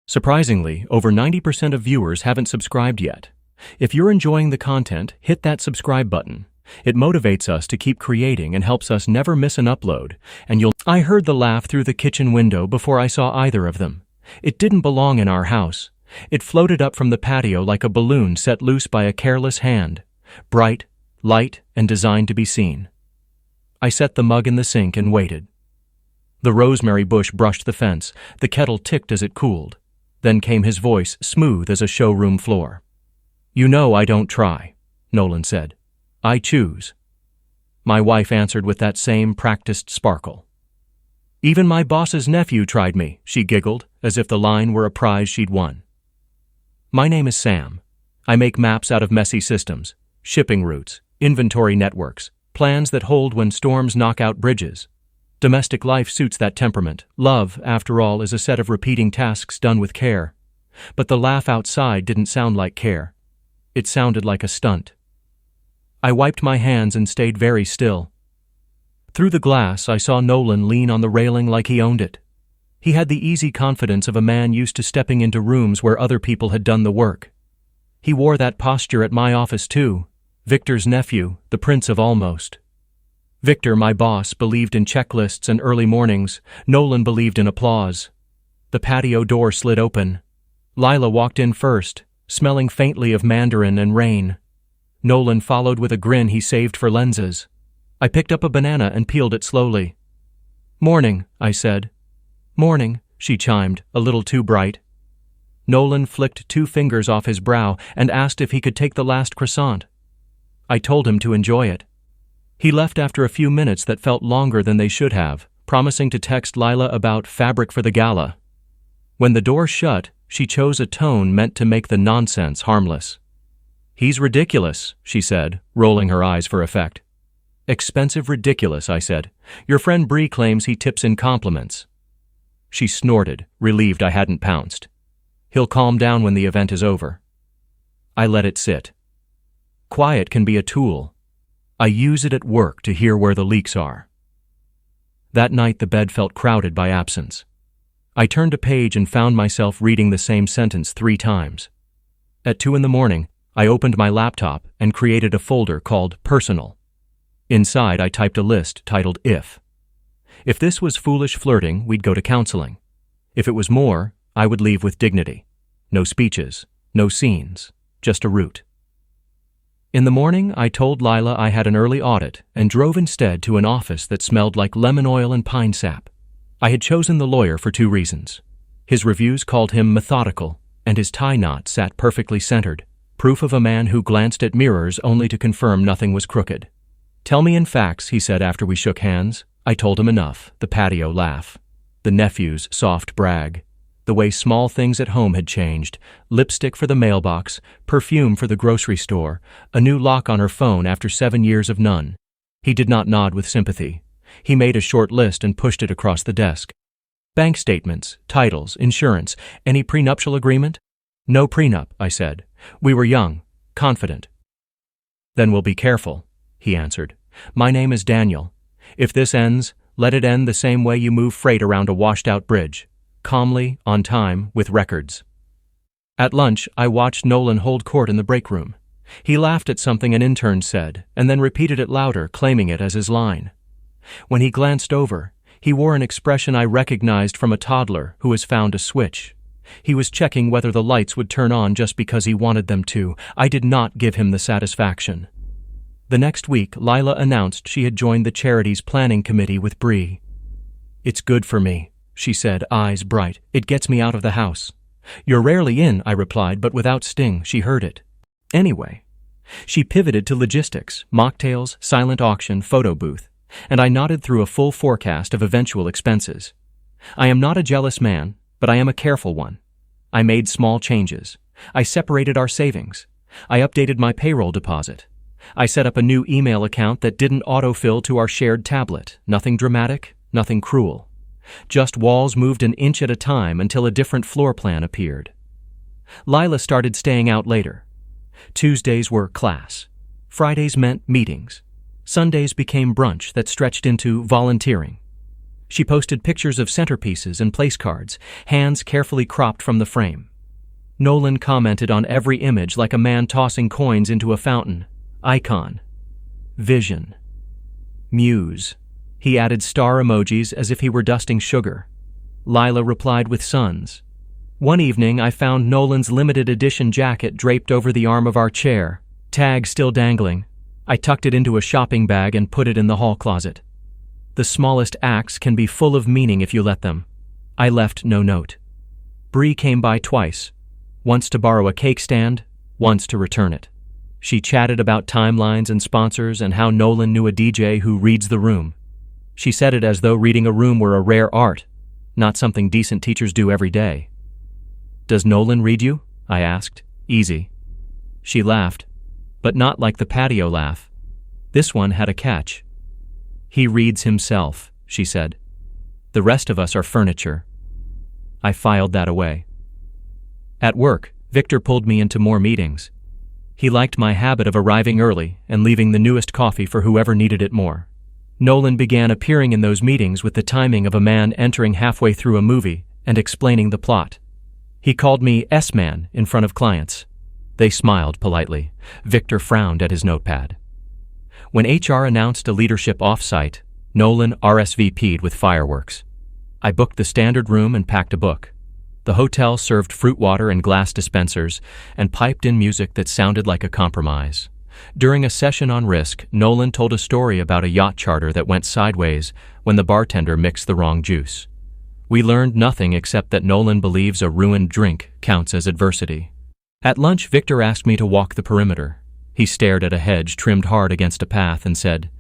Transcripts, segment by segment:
Surprisingly, over 90% of viewers haven't subscribed yet. If you're enjoying the content, hit that subscribe button. It motivates us to keep creating and helps us never miss an upload, and I heard the laugh through the kitchen window before I saw either of them. It didn't belong in our house. It floated up from the patio like a balloon set loose by a careless hand, bright, light, and designed to be seen. I set the mug in the sink and waited. The rosemary bush brushed the fence. The kettle ticked as it cooled. Then came his voice, smooth as a showroom floor. "You know I don't try," Nolan said. "I choose." My wife answered with that same practiced sparkle. "Even my boss's nephew tried me," she giggled, as if the line were a prize she'd won. "My name is Sam. I make maps out of messy systems, shipping routes, inventory networks, plans that hold when storms knock out bridges. Domestic life suits that temperament. Love, after all, is a set of repeating tasks done with care." But the laugh outside didn't sound like care. It sounded like a stunt. I wiped my hands and stayed very still. Through the glass, I saw Nolan lean on the railing like he owned it. He had the easy confidence of a man used to stepping into rooms where other people had done the work. He wore that posture at my office too. Victor's nephew, the prince of almost. Victor, my boss, believed in checklists and early mornings. Nolan believed in applause. The patio door slid open. Lila walked in first, smelling faintly of mandarin and rain. Nolan followed with a grin he saved for lenses. I picked up a banana and peeled it slowly. "Morning," I said. "Morning," she chimed, a little too bright. Nolan flicked 2 fingers off his brow and asked if he could take the last croissant. I told him to enjoy it. He left after a few minutes that felt longer than they should have, promising to text Lila about fabric for the gala. When the door shut, she chose a tone meant to make the nonsense harmless. "He's ridiculous," she said, rolling her eyes for effect. "Expensive ridiculous," I said. "Your friend Bree claims he tips in compliments." She snorted, relieved I hadn't pounced. "He'll calm down when the event is over." I let it sit. Quiet can be a tool. I use it at work to hear where the leaks are. That night the bed felt crowded by absence. I turned a page and found myself reading the same sentence 3 times. At 2 a.m, I opened my laptop and created a folder called Personal. Inside I typed a list titled If. If this was foolish flirting, we'd go to counseling. If it was more, I would leave with dignity. No speeches, no scenes, just a route. In the morning, I told Lila I had an early audit and drove instead to an office that smelled like lemon oil and pine sap. I had chosen the lawyer for 2 reasons. His reviews called him methodical, and his tie knot sat perfectly centered, proof of a man who glanced at mirrors only to confirm nothing was crooked. "Tell me in facts," he said after we shook hands. I told him enough, the patio laugh, the nephew's soft brag, the way small things at home had changed, lipstick for the mailbox, perfume for the grocery store, a new lock on her phone after 7 years of none. He did not nod with sympathy. He made a short list and pushed it across the desk. "Bank statements, titles, insurance, any prenuptial agreement?" "No prenup," I said. "We were young, confident." "Then we'll be careful," he answered. "My name is Daniel. If this ends, let it end the same way you move freight around a washed-out bridge. Calmly, on time, with records." At lunch, I watched Nolan hold court in the break room. He laughed at something an intern said, and then repeated it louder, claiming it as his line. When he glanced over, he wore an expression I recognized from a toddler who has found a switch. He was checking whether the lights would turn on just because he wanted them to. I did not give him the satisfaction. The next week, Lila announced she had joined the charity's planning committee with Bree. "It's good for me," she said, eyes bright. "It gets me out of the house." "You're rarely in," I replied, but without sting. She heard it. Anyway, she pivoted to logistics, mocktails, silent auction, photo booth, and I nodded through a full forecast of eventual expenses. I am not a jealous man, but I am a careful one. I made small changes. I separated our savings. I updated my payroll deposit. I set up a new email account that didn't autofill to our shared tablet. Nothing dramatic, nothing cruel. Just walls moved an inch at a time until a different floor plan appeared. Lila started staying out later. Tuesdays were class. Fridays meant meetings. Sundays became brunch that stretched into volunteering. She posted pictures of centerpieces and place cards, hands carefully cropped from the frame. Nolan commented on every image like a man tossing coins into a fountain. Icon. Vision. Muse. He added star emojis as if he were dusting sugar. Lila replied with suns. One evening, I found Nolan's limited edition jacket draped over the arm of our chair, tag still dangling. I tucked it into a shopping bag and put it in the hall closet. The smallest acts can be full of meaning if you let them. I left no note. Bree came by twice, once to borrow a cake stand, once to return it. She chatted about timelines and sponsors and how Nolan knew a DJ who reads the room. She said it as though reading a room were a rare art, not something decent teachers do every day. Does Nolan read you? I asked. Easy. She laughed, but not like the patio laugh. This one had a catch. He reads himself, she said. The rest of us are furniture. I filed that away. At work, Victor pulled me into more meetings. He liked my habit of arriving early and leaving the newest coffee for whoever needed it more. Nolan began appearing in those meetings with the timing of a man entering halfway through a movie and explaining the plot. He called me S-Man in front of clients. They smiled politely. Victor frowned at his notepad. When HR announced a leadership off-site, Nolan RSVP'd with fireworks. I booked the standard room and packed a book. The hotel served fruit water and glass dispensers and piped in music that sounded like a compromise. During a session on risk, Nolan told a story about a yacht charter that went sideways when the bartender mixed the wrong juice. We learned nothing except that Nolan believes a ruined drink counts as adversity. At lunch, Victor asked me to walk the perimeter. He stared at a hedge trimmed hard against a path and said,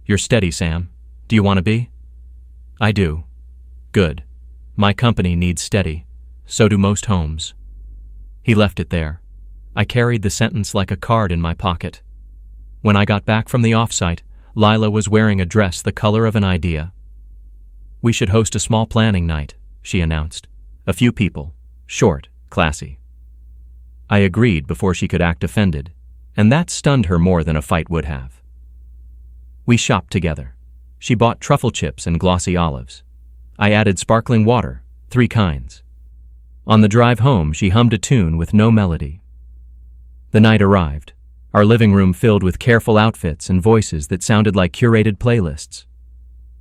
"You're steady, Sam. Do you want to be?" "I do." "Good. My company needs steady. So do most homes." He left it there. I carried the sentence like a card in my pocket. When I got back from the offsite, Lila was wearing a dress the color of an idea. "We should host a small planning night," she announced. "A few people. Short, classy." I agreed before she could act offended, and that stunned her more than a fight would have. We shopped together. She bought truffle chips and glossy olives. I added sparkling water, 3 kinds. On the drive home, she hummed a tune with no melody. The night arrived, our living room filled with careful outfits and voices that sounded like curated playlists.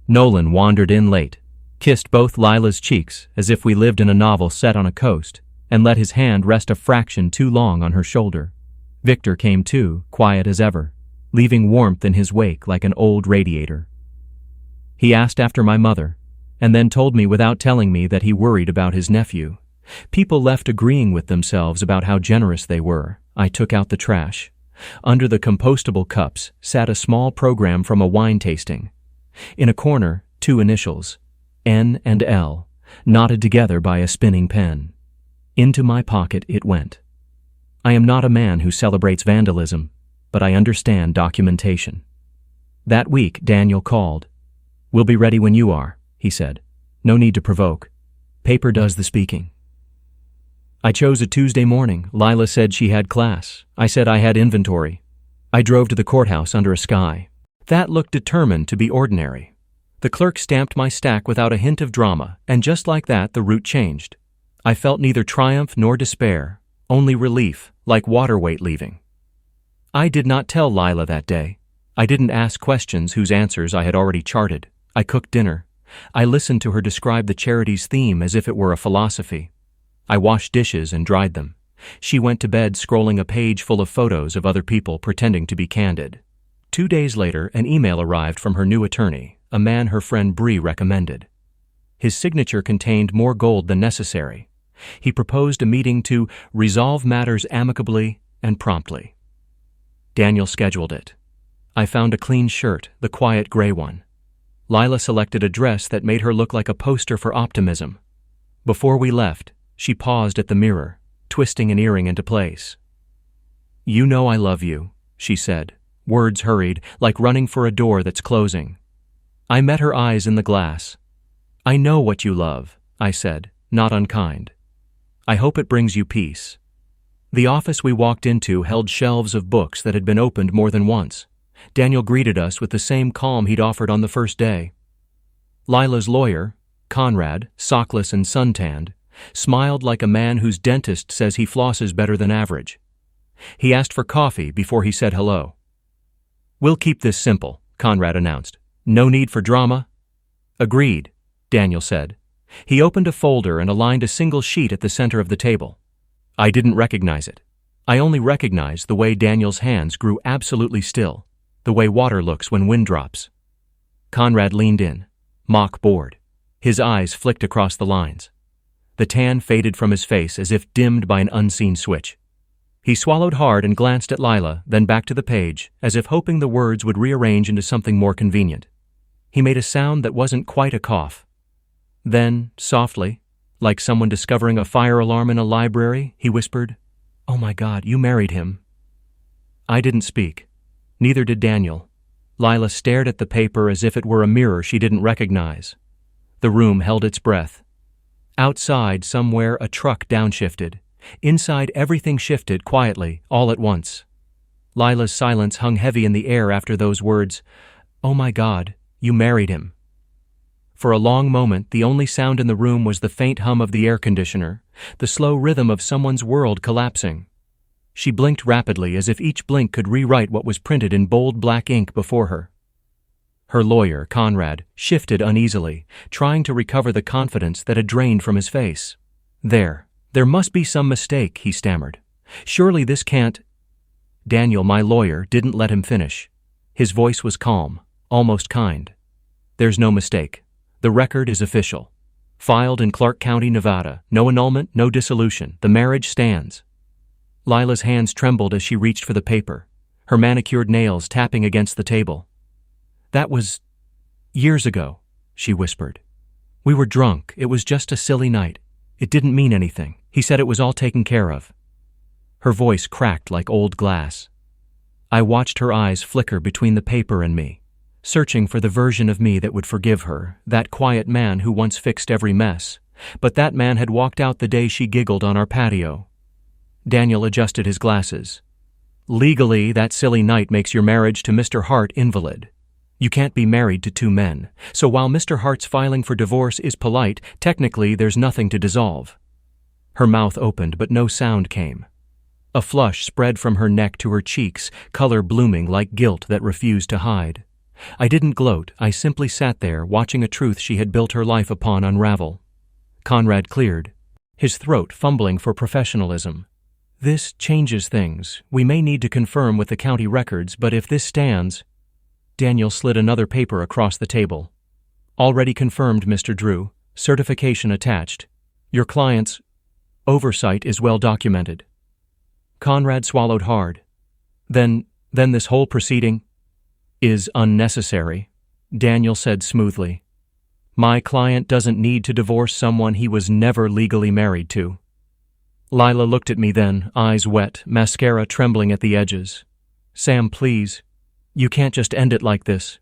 Nolan wandered in late, kissed both Lila's cheeks as if we lived in a novel set on a coast, and let his hand rest a fraction too long on her shoulder. Victor came too, quiet as ever, leaving warmth in his wake like an old radiator. He asked after my mother, and then told me without telling me that he worried about his nephew. People left agreeing with themselves about how generous they were. I took out the trash. Under the compostable cups sat a small program from a wine tasting. In a corner, 2 initials, N and L, knotted together by a spinning pen. Into my pocket it went. I am not a man who celebrates vandalism, but I understand documentation. That week, Daniel called. "We'll be ready when you are," he said. "No need to provoke. Paper does the speaking." I chose a Tuesday morning. Lila said she had class. I said I had inventory. I drove to the courthouse under a sky. That looked determined to be ordinary. The clerk stamped my stack without a hint of drama, and just like that, the route changed. I felt neither triumph nor despair, only relief, like water weight leaving. I did not tell Lila that day. I didn't ask questions whose answers I had already charted. I cooked dinner. I listened to her describe the charity's theme as if it were a philosophy. I washed dishes and dried them. She went to bed scrolling a page full of photos of other people pretending to be candid. 2 days later, an email arrived from her new attorney, a man her friend Bree recommended. His signature contained more gold than necessary. He proposed a meeting to resolve matters amicably and promptly. Daniel scheduled it. I found a clean shirt, the quiet gray one. Lila selected a dress that made her look like a poster for optimism. Before we left, she paused at the mirror, twisting an earring into place. "You know I love you," she said. Words hurried, like running for a door that's closing. I met her eyes in the glass. "I know what you love," I said, not unkind. "I hope it brings you peace." The office we walked into held shelves of books that had been opened more than once. Daniel greeted us with the same calm he'd offered on the first day. Lila's lawyer, Conrad, sockless and suntanned, smiled like a man whose dentist says he flosses better than average. He asked for coffee before he said hello. "We'll keep this simple," Conrad announced. "No need for drama." "Agreed," Daniel said. He opened a folder and aligned a single sheet at the center of the table. I didn't recognize it. I only recognized the way Daniel's hands grew absolutely still, the way water looks when wind drops. Conrad leaned in, mock bored. His eyes flicked across the lines. The tan faded from his face as if dimmed by an unseen switch. He swallowed hard and glanced at Lila, then back to the page, as if hoping the words would rearrange into something more convenient. He made a sound that wasn't quite a cough. Then, softly, like someone discovering a fire alarm in a library, he whispered, "Oh my God, you married him." I didn't speak. Neither did Daniel. Lila stared at the paper as if it were a mirror she didn't recognize. The room held its breath. Outside, somewhere, a truck downshifted. Inside, everything shifted quietly, all at once. Lila's silence hung heavy in the air after those words, "Oh my God, you married him." For a long moment, the only sound in the room was the faint hum of the air conditioner, the slow rhythm of someone's world collapsing. She blinked rapidly as if each blink could rewrite what was printed in bold black ink before her. Her lawyer, Conrad, shifted uneasily, trying to recover the confidence that had drained from his face. There must be some mistake," he stammered. "Surely this can't—" Daniel, my lawyer, didn't let him finish. His voice was calm, almost kind. "There's no mistake. The record is official. Filed in Clark County, Nevada. No annulment, no dissolution. The marriage stands." Lila's hands trembled as she reached for the paper, her manicured nails tapping against the table. "That was years ago," she whispered. "We were drunk. It was just a silly night. It didn't mean anything. He said it was all taken care of." Her voice cracked like old glass. I watched her eyes flicker between the paper and me, searching for the version of me that would forgive her, that quiet man who once fixed every mess. But that man had walked out the day she giggled on our patio. Daniel adjusted his glasses. "Legally, that silly night makes your marriage to Mr. Hart invalid. You can't be married to two men, so while Mr. Hart's filing for divorce is polite, technically there's nothing to dissolve." Her mouth opened, but no sound came. A flush spread from her neck to her cheeks, color blooming like guilt that refused to hide. I didn't gloat, I simply sat there, watching a truth she had built her life upon unravel. Conrad cleared, his throat fumbling for professionalism. "This changes things. We may need to confirm with the county records, but if this stands—" Daniel slid another paper across the table. "Already confirmed, Mr. Drew. Certification attached. Your client's oversight is well documented." Conrad swallowed hard. Then this whole proceeding is unnecessary," Daniel said smoothly. "My client doesn't need to divorce someone he was never legally married to." Lila looked at me then, eyes wet, mascara trembling at the edges. "Sam, please. You can't just end it like this.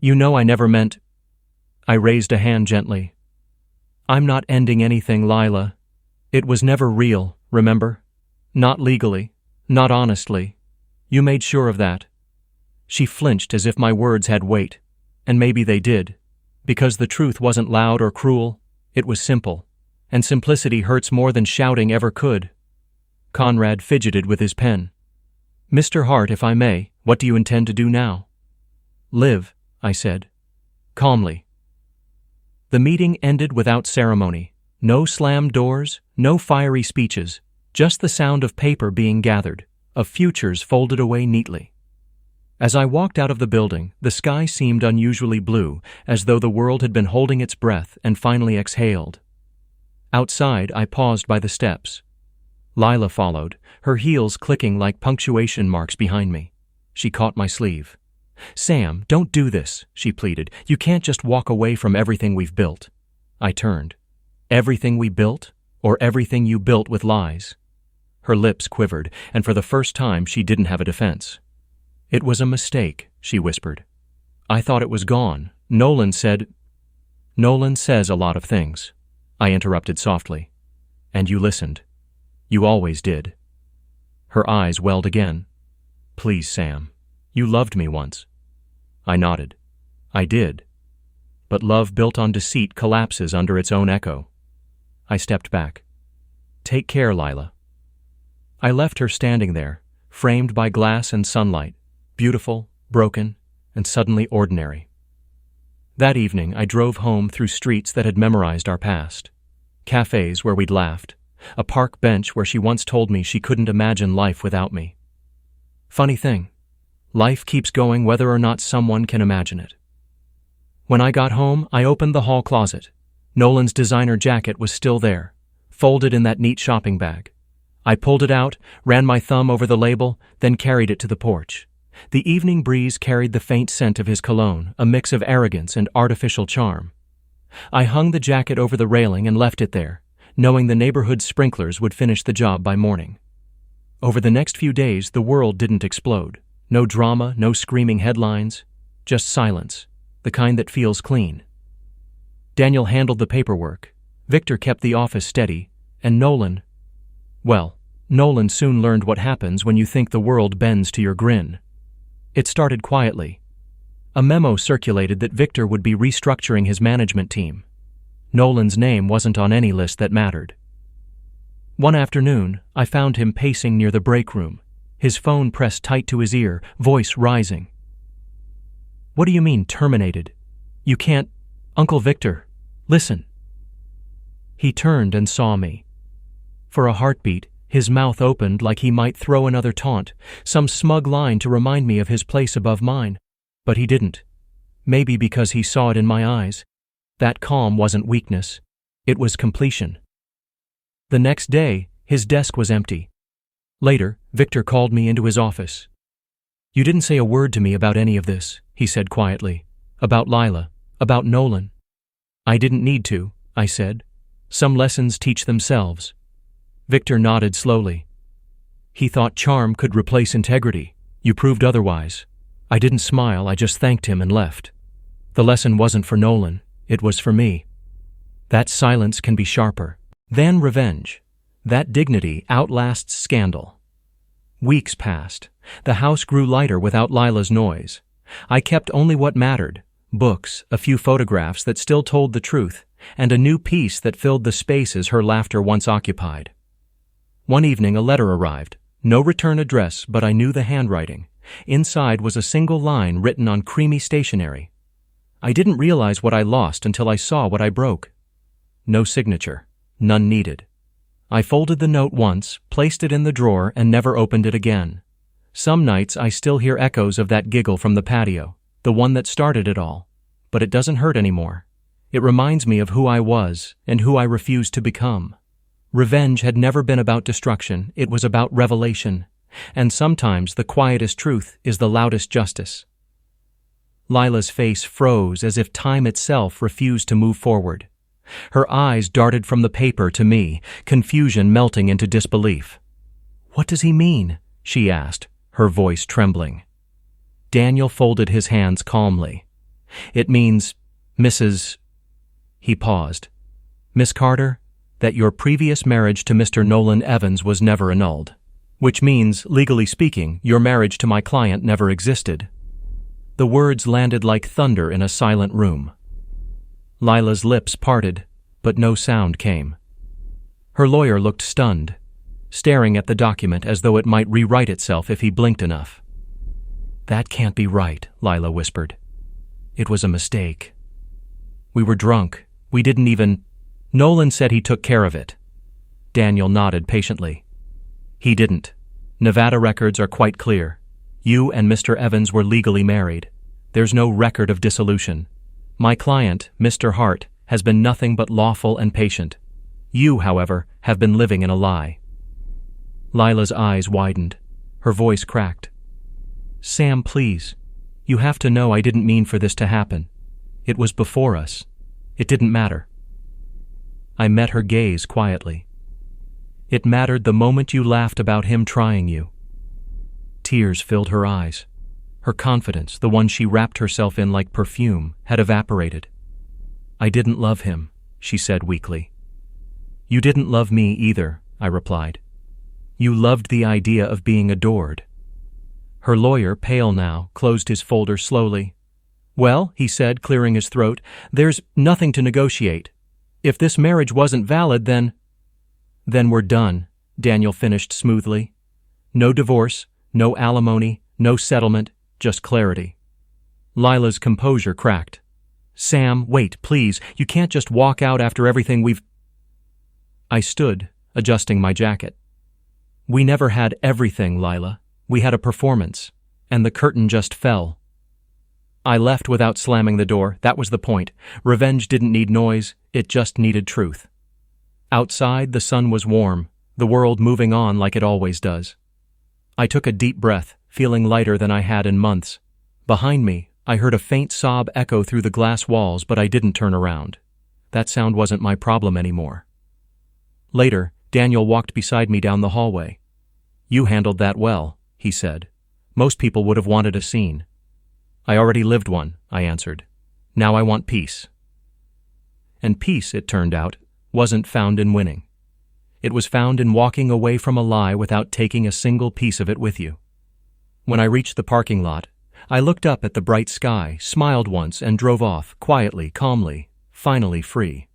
You know I never meant—" I raised a hand gently. "I'm not ending anything, Lila. It was never real, remember? Not legally, not honestly. You made sure of that." She flinched as if my words had weight, and maybe they did, because the truth wasn't loud or cruel, it was simple, and simplicity hurts more than shouting ever could. Conrad fidgeted with his pen. "Mr. Hart, if I may, what do you intend to do now?" "Live," I said, calmly. The meeting ended without ceremony. No slammed doors, no fiery speeches, just the sound of paper being gathered, of futures folded away neatly. As I walked out of the building, the sky seemed unusually blue, as though the world had been holding its breath and finally exhaled. Outside, I paused by the steps. Lila followed, her heels clicking like punctuation marks behind me. She caught my sleeve. "Sam, don't do this," she pleaded. "You can't just walk away from everything we've built." I turned. "Everything we built, or everything you built with lies?" Her lips quivered, and for the first time she didn't have a defense. "It was a mistake," she whispered. "I thought it was gone. Nolan said—" "Nolan says a lot of things," I interrupted softly. "And you listened. You always did." Her eyes welled again. "Please, Sam. You loved me once." I nodded. "I did. but love built on deceit collapses under its own echo. I stepped back. Take care, Lila. I left her standing there, framed by glass and sunlight, beautiful, broken, and suddenly ordinary. That evening, I drove home through streets that had memorized our past. Cafes where we'd laughed, a park bench where she once told me she couldn't imagine life without me. Funny thing, life keeps going whether or not someone can imagine it. When I got home, I opened the hall closet. Nolan's designer jacket was still there, folded in that neat shopping bag. I pulled it out, ran my thumb over the label, then carried it to the porch. The evening breeze carried the faint scent of his cologne, a mix of arrogance and artificial charm. I hung the jacket over the railing and left it there, knowing the neighborhood sprinklers would finish the job by morning. Over the next few days, the world didn't explode. No drama, no screaming headlines, just silence, the kind that feels clean. Daniel handled the paperwork, Victor kept the office steady, and Nolan soon learned what happens when you think the world bends to your grin. It started quietly. A memo circulated that Victor would be restructuring his management team. Nolan's name wasn't on any list that mattered. One afternoon, I found him pacing near the break room, his phone pressed tight to his ear, voice rising. "What do you mean, terminated? You can't... Uncle Victor, listen." He turned and saw me. For a heartbeat, his mouth opened like he might throw another taunt, some smug line to remind me of his place above mine. But he didn't. Maybe because he saw it in my eyes. That calm wasn't weakness. It was completion. The next day, his desk was empty. Later, Victor called me into his office. "You didn't say a word to me about any of this," he said quietly. "About Lila, about Nolan." "I didn't need to," I said. "Some lessons teach themselves." Victor nodded slowly. "He thought charm could replace integrity. You proved otherwise." I didn't smile, I just thanked him and left. The lesson wasn't for Nolan, it was for me. That silence can be sharper than revenge. That dignity outlasts scandal. Weeks passed. The house grew lighter without Lila's noise. I kept only what mattered: books, a few photographs that still told the truth, and a new piece that filled the spaces her laughter once occupied. One evening a letter arrived. No return address, but I knew the handwriting. Inside was a single line written on creamy stationery. I didn't realize what I lost until I saw what I broke. No signature. None needed. I folded the note once, placed it in the drawer, and never opened it again. Some nights I still hear echoes of that giggle from the patio, the one that started it all. But it doesn't hurt anymore. It reminds me of who I was and who I refused to become. Revenge had never been about destruction, it was about revelation. And sometimes the quietest truth is the loudest justice. Lila's face froze as if time itself refused to move forward. Her eyes darted from the paper to me, confusion melting into disbelief. "What does he mean?" she asked, her voice trembling. Daniel folded his hands calmly. "It means, Mrs." He paused. "Miss Carter, that your previous marriage to Mr. Nolan Evans was never annulled. Which means, legally speaking, your marriage to my client never existed." The words landed like thunder in a silent room. Lila's lips parted, but no sound came. Her lawyer looked stunned, staring at the document as though it might rewrite itself if he blinked enough. "That can't be right," Lila whispered. "It was a mistake. We were drunk. We didn't even..." "Nolan said he took care of it." Daniel nodded patiently. "He didn't. Nevada records are quite clear. You and Mr. Evans were legally married. There's no record of dissolution. My client, Mr. Hart, has been nothing but lawful and patient. You, however, have been living in a lie." Lila's eyes widened. Her voice cracked. "Sam, please. You have to know I didn't mean for this to happen. It was before us. It didn't matter." I met her gaze quietly. "It mattered the moment you laughed about him trying you." Tears filled her eyes. Her confidence, the one she wrapped herself in like perfume, had evaporated. "I didn't love him," she said weakly. "You didn't love me either," I replied. "You loved the idea of being adored." Her lawyer, pale now, closed his folder slowly. Well, he said, clearing his throat, there's nothing to negotiate. If this marriage wasn't valid, then we're done, Daniel finished smoothly. No divorce, no alimony, no settlement, just clarity. Lila's composure cracked. Sam, wait, please, you can't just walk out after everything we've... I stood, adjusting my jacket. We never had everything, Lila. We had a performance, and the curtain just fell. I left without slamming the door, that was the point. Revenge didn't need noise, it just needed truth. Outside, the sun was warm, the world moving on like it always does. I took a deep breath, feeling lighter than I had in months. Behind me, I heard a faint sob echo through the glass walls, but I didn't turn around. That sound wasn't my problem anymore. Later, Daniel walked beside me down the hallway. You handled that well, he said. Most people would have wanted a scene. I already lived one, I answered. Now I want peace. And peace, it turned out, wasn't found in winning. It was found in walking away from a lie without taking a single piece of it with you. When I reached the parking lot, I looked up at the bright sky, smiled once, and drove off, quietly, calmly, finally free.